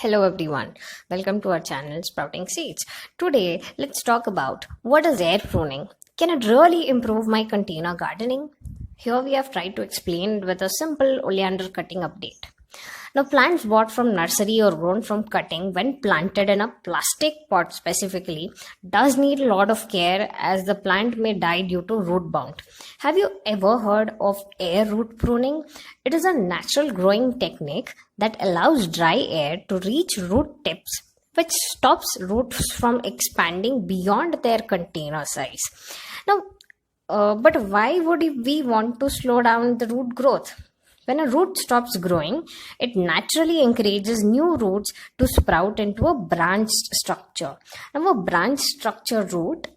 Hello everyone, welcome to our channel Sprouting Seeds. Today, let's talk about what is air pruning. Can it really improve my container gardening? Here we have tried to explain it with a simple oleander cutting update. Now, plants bought from nursery or grown from cutting when planted in a plastic pot specifically does need a lot of care as the plant may die due to root bound. Have you ever heard of air root pruning? It is a natural growing technique that allows dry air to reach root tips, which stops roots from expanding beyond their container size. Now, but why would we want to slow down the root growth? When a root stops growing, it naturally encourages new roots to sprout into a branched structure. Now, a branched structure root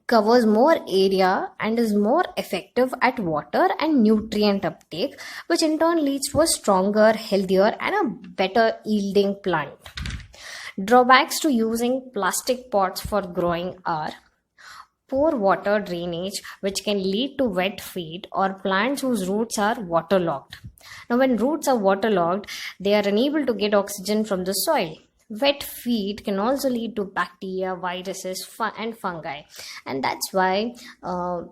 covers more area and is more effective at water and nutrient uptake, which in turn leads to a stronger, healthier, and a better yielding plant. Drawbacks to using plastic pots for growing are poor water drainage, which can lead to wet feet or plants whose roots are waterlogged. Now, when roots are waterlogged, they are unable to get oxygen from the soil. Wet feet can also lead to bacteria, viruses, and fungi. And that's why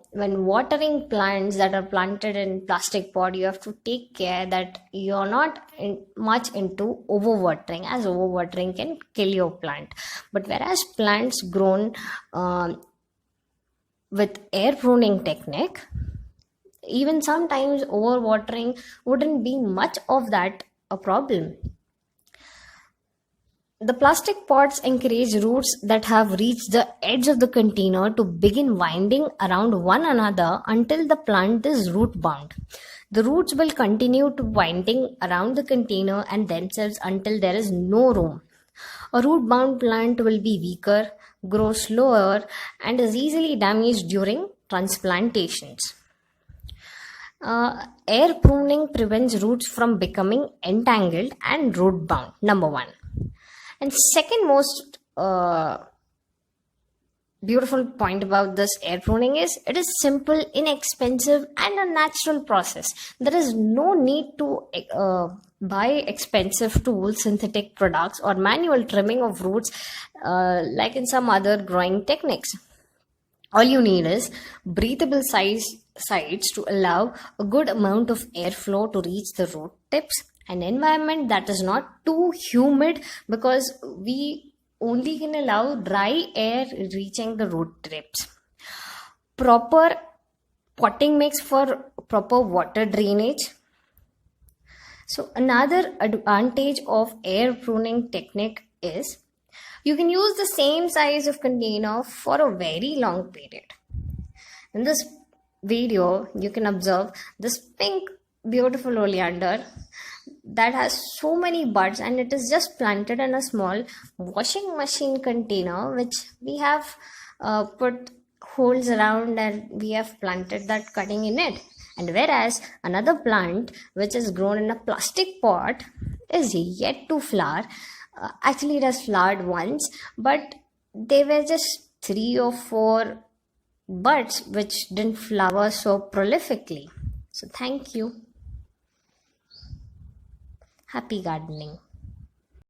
when watering plants that are planted in plastic pot, you have to take care that you're not much into overwatering, as overwatering can kill your plant. But whereas plants grown with air pruning technique, even sometimes overwatering wouldn't be much of that a problem. The plastic pots encourage roots that have reached the edge of the container to begin winding around one another until the plant is root bound. The roots will continue to winding around the container and themselves until there is no room. A root bound plant will be weaker, grow slower, and is easily damaged during transplantations. Air pruning prevents roots from becoming entangled and root bound, number one. And second most beautiful point about this air pruning is it is simple, inexpensive, and a natural process. There is no need to buy expensive tools, synthetic products, or manual trimming of roots like in some other growing techniques. All you need is breathable sides to allow a good amount of airflow to reach the root tips, an environment that is not too humid because we only can allow dry air reaching the root tips. Proper potting mix for proper water drainage. So another advantage of air pruning technique is you can use the same size of container for a very long period. In this video, you can observe this pink beautiful oleander that has so many buds, and it is just planted in a small washing machine container which we have put holes around and we have planted that cutting in it. And whereas another plant which is grown in a plastic pot is yet to flower. Actually, it has flowered once, but they were just 3 or 4 buds which didn't flower so prolifically. So thank you. Happy gardening.